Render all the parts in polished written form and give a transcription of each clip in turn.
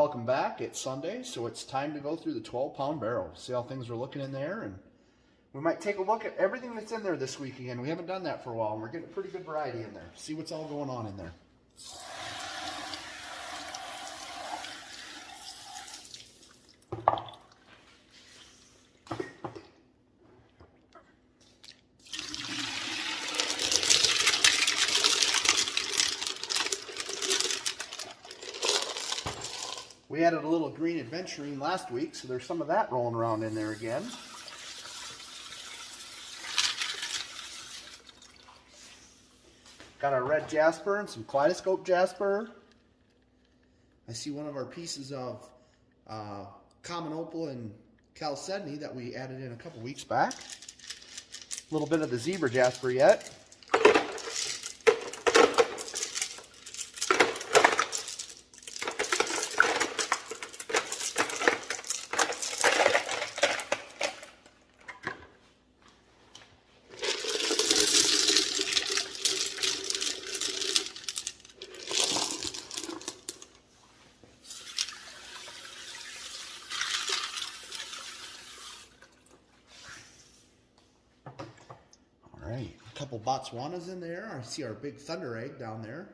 welcome back. It's Sunday, so it's time to go through the 12-pound barrel, see how things are looking in there, and we might take a look at everything that's in there this week again. We haven't done that for a while, and we're getting a pretty good variety in there. See what's all going on in there. We added a little green adventuring last week, so there's some of that rolling around in there again. Got our red jasper and some kaleidoscope jasper. I see one of our pieces of common opal and chalcedony that we added in a couple weeks back. A little bit of the zebra jasper yet. Alright, a couple Botswanas in there. I see our big thunder egg down there.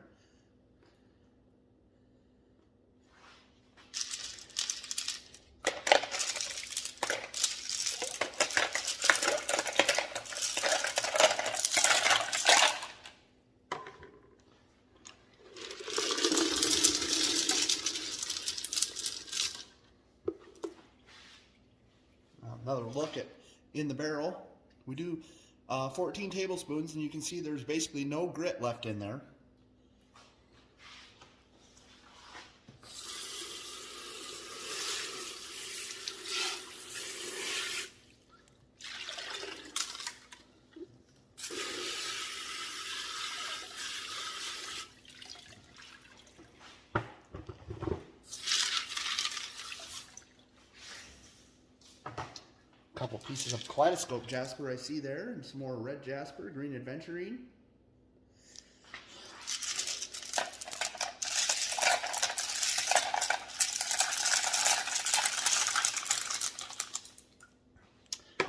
Another look at in the barrel. We do 14 tablespoons, and you can see there's basically no grit left in there. Couple pieces of kaleidoscope jasper I see there, and some more red jasper, green adventuring.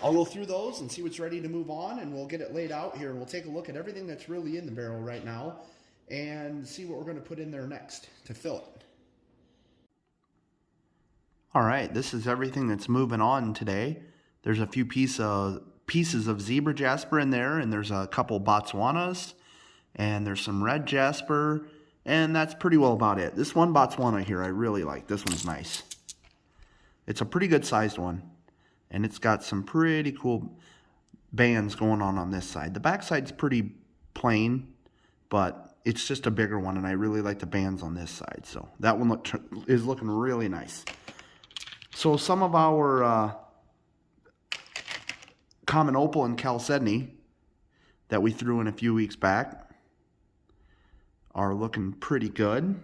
I'll go through those and see what's ready to move on, and we'll get it laid out here, and we'll take a look at everything that's really in the barrel right now and see what we're going to put in there next to fill it. Alright, this is everything that's moving on today. There's a few pieces of zebra jasper in there, and there's a couple Botswanas, and there's some red jasper, and that's pretty well about it. This one Botswana here I really like. This one's nice. It's a pretty good sized one, and it's got some pretty cool bands going on this side. The back side's pretty plain, but it's just a bigger one, and I really like the bands on this side. So that one is looking really nice. So some of our common opal and chalcedony that we threw in a few weeks back are looking pretty good.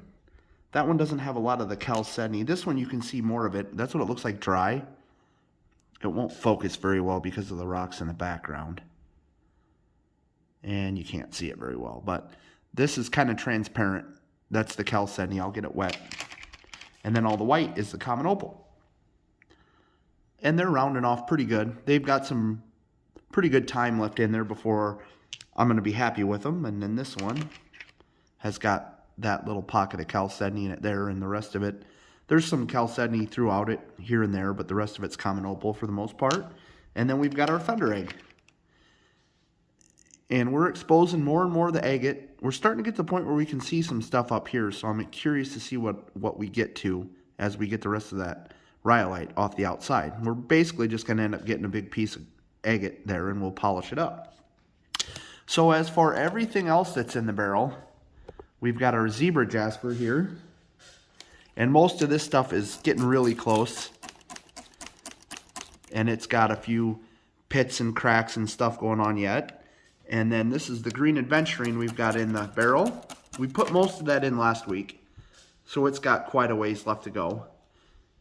That one doesn't have a lot of the chalcedony. This one you can see more of it. That's what it looks like dry. It won't focus very well because of the rocks in the background. And you can't see it very well. But this is kind of transparent. That's the chalcedony. I'll get it wet. And then all the white is the common opal. And they're rounding off pretty good. They've got some pretty good time left in there before I'm going to be happy with them. And then this one has got that little pocket of chalcedony in it there, and the rest of it, there's some chalcedony throughout it here and there, but the rest of it's common opal for the most part. And then we've got our thunder egg. And we're exposing more and more of the agate. We're starting to get to the point where we can see some stuff up here, so I'm curious to see what we get to as we get the rest of that rhyolite off the outside. We're basically just going to end up getting a big piece of agate there, and we'll polish it up. So as for everything else that's in the barrel, we've got our zebra jasper here, and most of this stuff is getting really close, and it's got a few pits and cracks and stuff going on yet. And then this is the green adventuring we've got in the barrel. We put most of that in last week, so it's got quite a ways left to go.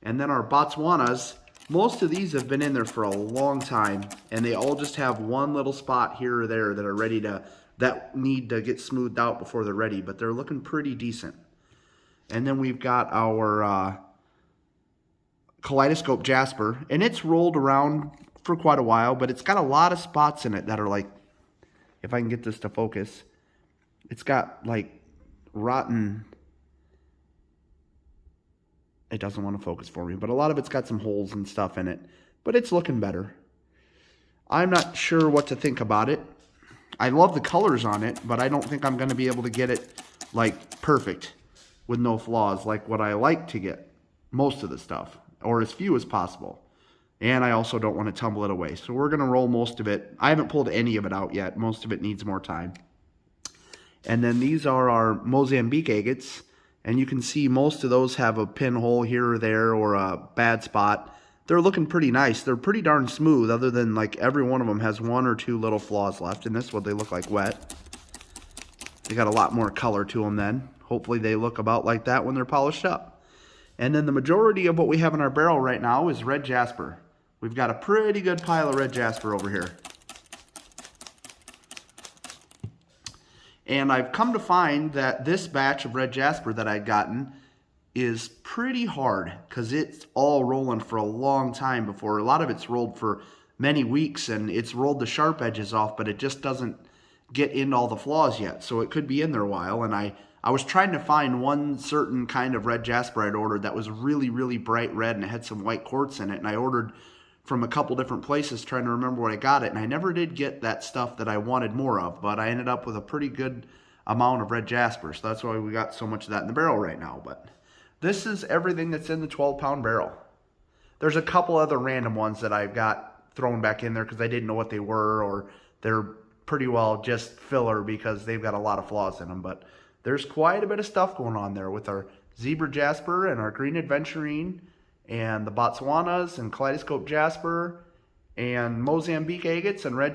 And then our Botswanas, most of these have been in there for a long time, and they all just have one little spot here or there that are ready to, that need to get smoothed out before they're ready, but they're looking pretty decent. And then we've got our kaleidoscope jasper, and it's rolled around for quite a while, but it's got a lot of spots in it that are like, if I can get this to focus, it's got like rotten, it doesn't want to focus for me, but a lot of it's got some holes and stuff in it, but it's looking better. I'm not sure what to think about it. I love the colors on it, but I don't think I'm going to be able to get it like perfect with no flaws like what I like to get most of the stuff, or as few as possible. And I also don't want to tumble it away. So we're going to roll most of it. I haven't pulled any of it out yet. Most of it needs more time. And then these are our Mozambique agates. And you can see most of those have a pinhole here or there or a bad spot. They're looking pretty nice. They're pretty darn smooth, other than like every one of them has one or two little flaws left. And this is what they look like wet. They got a lot more color to them then. Hopefully they look about like that when they're polished up. And then the majority of what we have in our barrel right now is red jasper. We've got a pretty good pile of red jasper over here. And I've come to find that this batch of red jasper that I'd gotten is pretty hard because it's all rolling for a long time before. A lot of it's rolled for many weeks and it's rolled the sharp edges off, but it just doesn't get into all the flaws yet. So it could be in there a while. And I was trying to find one certain kind of red jasper I'd ordered that was really, really bright red and it had some white quartz in it. And I ordered from a couple different places trying to remember where I got it. And I never did get that stuff that I wanted more of, but I ended up with a pretty good amount of red jasper. So that's why we got so much of that in the barrel right now. But this is everything that's in the 12-pound barrel. There's a couple other random ones that I've got thrown back in there because I didn't know what they were, or they're pretty well just filler because they've got a lot of flaws in them. But there's quite a bit of stuff going on there with our zebra jasper and our green adventurine and the Botswanas and kaleidoscope jasper and Mozambique agates and red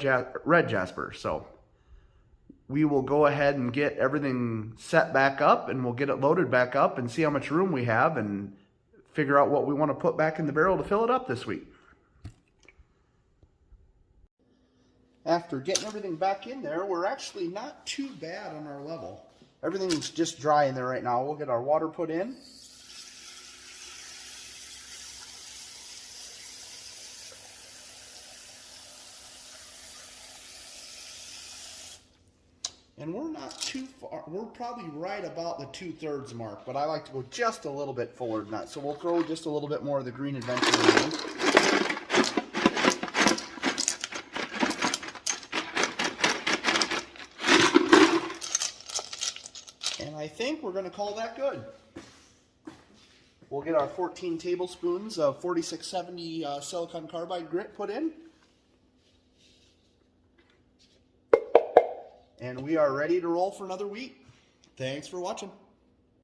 jasper. So we will go ahead and get everything set back up and we'll get it loaded back up and see how much room we have and figure out what we want to put back in the barrel to fill it up this week. After getting everything back in there, we're actually not too bad on our level. Everything's just dry in there right now. We'll get our water put in. And we're not too far, we're probably right about the 2/3 mark, but I like to go just a little bit forward than that. So we'll throw just a little bit more of the green adventure in. And I think we're going to call that good. We'll get our 14 tablespoons of 4670 silicon carbide grit put in. And we are ready to roll for another week. Thanks for watching.